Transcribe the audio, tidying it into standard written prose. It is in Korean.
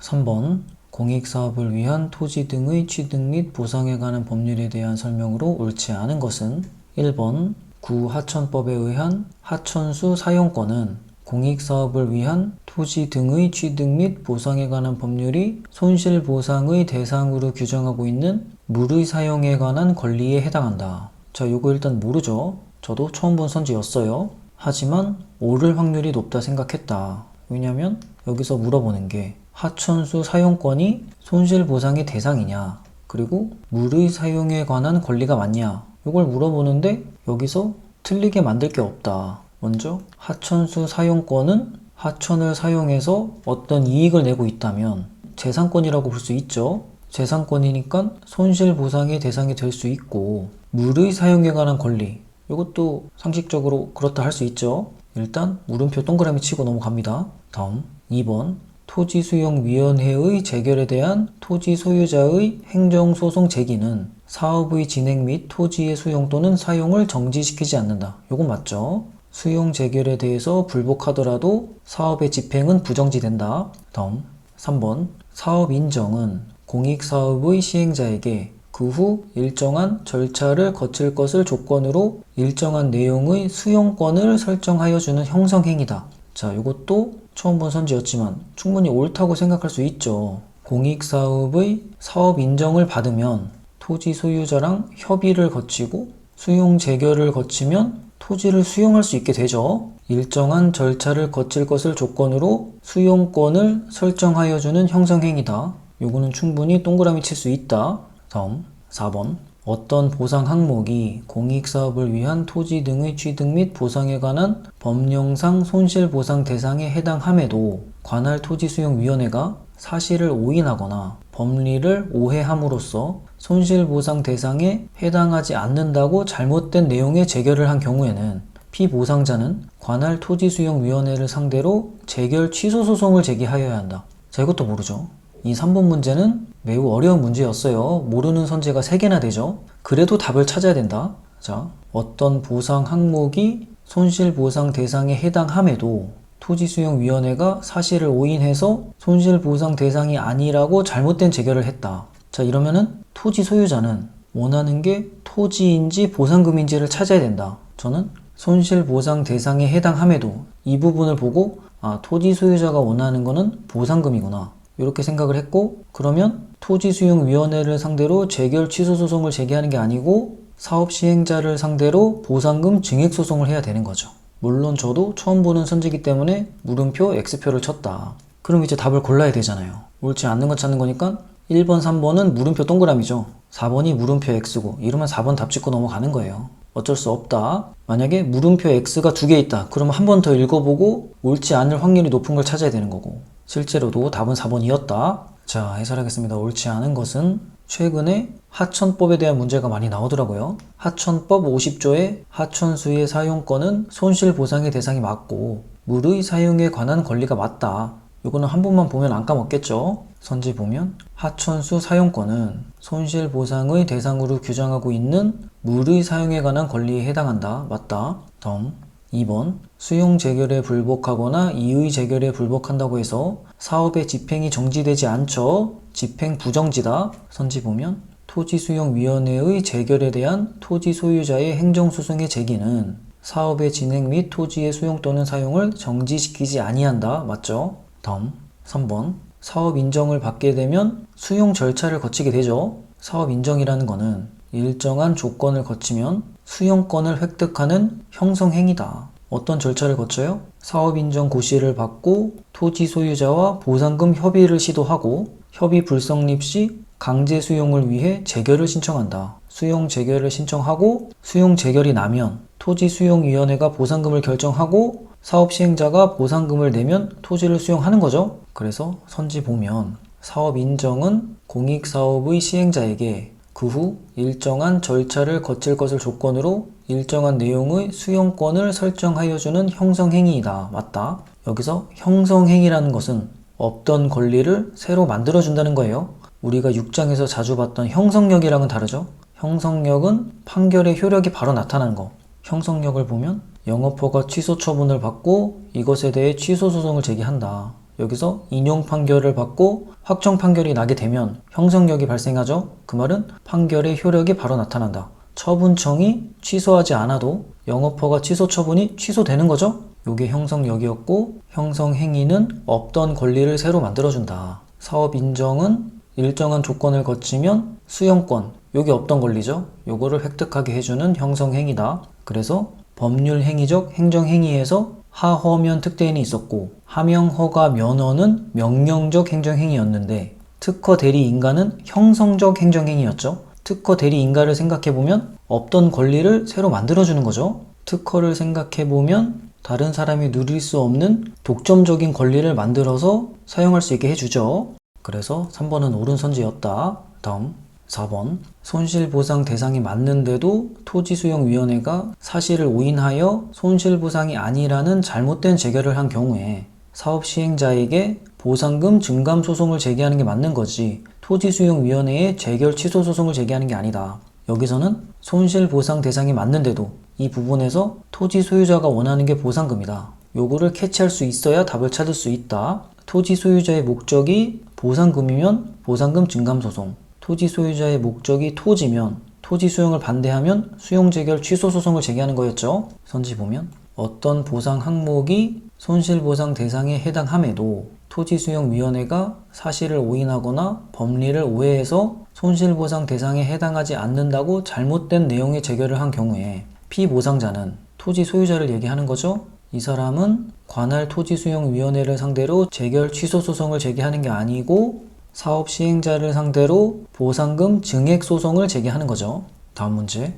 3번 공익사업을 위한 토지 등의 취득 및 보상에 관한 법률에 대한 설명으로 옳지 않은 것은 1번 구하천법에 의한 하천수 사용권은 공익사업을 위한 토지 등의 취득 및 보상에 관한 법률이 손실보상의 대상으로 규정하고 있는 물의 사용에 관한 권리에 해당한다. 자, 요거 일단 모르죠? 저도 처음 본 선지였어요. 하지만 옳을 확률이 높다 생각했다. 왜냐면 여기서 물어보는 게 하천수 사용권이 손실보상의 대상이냐, 그리고 물의 사용에 관한 권리가 맞냐, 이걸 물어보는데 여기서 틀리게 만들 게 없다. 먼저 하천수 사용권은 하천을 사용해서 어떤 이익을 내고 있다면 재산권이라고 볼 수 있죠. 재산권이니까 손실보상의 대상이 될 수 있고, 물의 사용에 관한 권리, 이것도 상식적으로 그렇다 할 수 있죠. 일단 물음표 동그라미 치고 넘어갑니다. 다음 2번 토지수용위원회의 재결에 대한 토지 소유자의 행정소송 제기는 사업의 진행 및 토지의 수용 또는 사용을 정지시키지 않는다. 요건 맞죠? 수용 재결에 대해서 불복하더라도 사업의 집행은 부정지된다. 다음 3번 사업 인정은 공익사업의 시행자에게 그 후 일정한 절차를 거칠 것을 조건으로 일정한 내용의 수용권을 설정하여 주는 형성행위다. 자, 이것도 처음 본 선지였지만 충분히 옳다고 생각할 수 있죠. 공익사업의 사업 인정을 받으면 토지 소유자랑 협의를 거치고 수용 재결을 거치면 토지를 수용할 수 있게 되죠. 일정한 절차를 거칠 것을 조건으로 수용권을 설정하여 주는 형성행위다. 요거는 충분히 동그라미 칠 수 있다. 다음 4번 어떤 보상 항목이 공익사업을 위한 토지 등의 취득 및 보상에 관한 법령상 손실보상 대상에 해당함에도 관할 토지수용위원회가 사실을 오인하거나 법리를 오해함으로써 손실보상 대상에 해당하지 않는다고 잘못된 내용의 재결을 한 경우에는 피보상자는 관할 토지수용위원회를 상대로 재결 취소 소송을 제기하여야 한다. 자, 이것도 모르죠? 이 3번 문제는 매우 어려운 문제였어요. 모르는 선지가 3개나 되죠. 그래도 답을 찾아야 된다. 자, 어떤 보상 항목이 손실보상 대상에 해당함에도 토지수용위원회가 사실을 오인해서 손실보상 대상이 아니라고 잘못된 재결을 했다. 자, 이러면은 토지 소유자는 원하는 게 토지인지 보상금인지를 찾아야 된다. 저는 손실보상 대상에 해당함에도 이 부분을 보고 토지 소유자가 원하는 거는 보상금이구나, 이렇게 생각을 했고, 그러면 토지수용위원회를 상대로 재결 취소 소송을 제기하는 게 아니고 사업 시행자를 상대로 보상금 증액 소송을 해야 되는 거죠. 물론 저도 처음 보는 선지이기 때문에 물음표 X표를 쳤다. 그럼 이제 답을 골라야 되잖아요. 옳지 않는 거 찾는 거니까 1번, 3번은 물음표 동그라미죠. 4번이 물음표 X고, 이러면 4번 답 찍고 넘어가는 거예요. 어쩔 수 없다. 만약에 물음표 X가 2개 있다. 그러면 한 번 더 읽어보고 옳지 않을 확률이 높은 걸 찾아야 되는 거고, 실제로도 답은 4번이었다. 자, 해설하겠습니다. 옳지 않은 것은 최근에 하천법에 대한 문제가 많이 나오더라고요. 하천법 50조의 하천수의 사용권은 손실보상의 대상이 맞고 물의 사용에 관한 권리가 맞다. 이거는 한 번만 보면 안 까먹겠죠? 선지 보면 하천수 사용권은 손실보상의 대상으로 규정하고 있는 물의 사용에 관한 권리에 해당한다. 맞다. 다음 2번 수용 재결에 불복하거나 이의 재결에 불복한다고 해서 사업의 집행이 정지되지 않죠. 집행 부정지다. 선지 보면 토지수용위원회의 재결에 대한 토지 소유자의 행정소송의 제기는 사업의 진행 및 토지의 수용 또는 사용을 정지시키지 아니한다. 맞죠? 다음 3번 사업 인정을 받게 되면 수용 절차를 거치게 되죠. 사업 인정이라는 거는 일정한 조건을 거치면 수용권을 획득하는 형성행위다. 어떤 절차를 거쳐요? 사업인정 고시를 받고 토지 소유자와 보상금 협의를 시도하고 협의 불성립 시 강제 수용을 위해 재결을 신청한다. 수용 재결을 신청하고 수용 재결이 나면 토지수용위원회가 보상금을 결정하고 사업 시행자가 보상금을 내면 토지를 수용하는 거죠. 그래서 선지 보면 사업 인정은 공익사업의 시행자에게 그 후 일정한 절차를 거칠 것을 조건으로 일정한 내용의 수용권을 설정하여 주는 형성행위이다. 맞다. 여기서 형성행위라는 것은 없던 권리를 새로 만들어 준다는 거예요. 우리가 6장에서 자주 봤던 형성력이랑은 다르죠. 형성력은 판결의 효력이 바로 나타나는 거. 형성력을 보면 영업허가 취소 처분을 받고 이것에 대해 취소 소송을 제기한다. 여기서 인용 판결을 받고 확정 판결이 나게 되면 형성력이 발생하죠. 그 말은 판결의 효력이 바로 나타난다. 처분청이 취소하지 않아도 영업허가 취소 처분이 취소되는 거죠. 요게 형성력이었고, 형성행위는 없던 권리를 새로 만들어준다. 사업 인정은 일정한 조건을 거치면 수용권, 요게 없던 권리죠. 요거를 획득하게 해주는 형성행위다. 그래서 법률행위적 행정행위에서 하허면 특대인이 있었고, 하명허가 면허는 명령적 행정행위였는데, 특허 대리 인가는 형성적 행정행위였죠. 특허 대리 인가를 생각해보면 없던 권리를 새로 만들어주는 거죠. 특허를 생각해보면 다른 사람이 누릴 수 없는 독점적인 권리를 만들어서 사용할 수 있게 해주죠. 그래서 3번은 옳은 선지였다. 다음 4번. 손실보상 대상이 맞는데도 토지수용위원회가 사실을 오인하여 손실보상이 아니라는 잘못된 재결을 한 경우에 사업시행자에게 보상금 증감 소송을 제기하는 게 맞는 거지, 토지수용위원회에 재결 취소 소송을 제기하는 게 아니다. 여기서는 손실보상 대상이 맞는데도 이 부분에서 토지 소유자가 원하는 게 보상금이다. 요거를 캐치할 수 있어야 답을 찾을 수 있다. 토지 소유자의 목적이 보상금이면 보상금 증감 소송, 토지 소유자의 목적이 토지면 토지 수용을 반대하면 수용 재결 취소 소송을 제기하는 거였죠. 선지 보면 어떤 보상 항목이 손실보상 대상에 해당함에도 토지수용위원회가 사실을 오인하거나 법리를 오해해서 손실보상 대상에 해당하지 않는다고 잘못된 내용의 재결을 한 경우에 피보상자는 토지 소유자를 얘기하는 거죠. 이 사람은 관할 토지수용위원회를 상대로 재결 취소 소송을 제기하는 게 아니고 사업 시행자를 상대로 보상금 증액 소송을 제기하는 거죠. 다음 문제.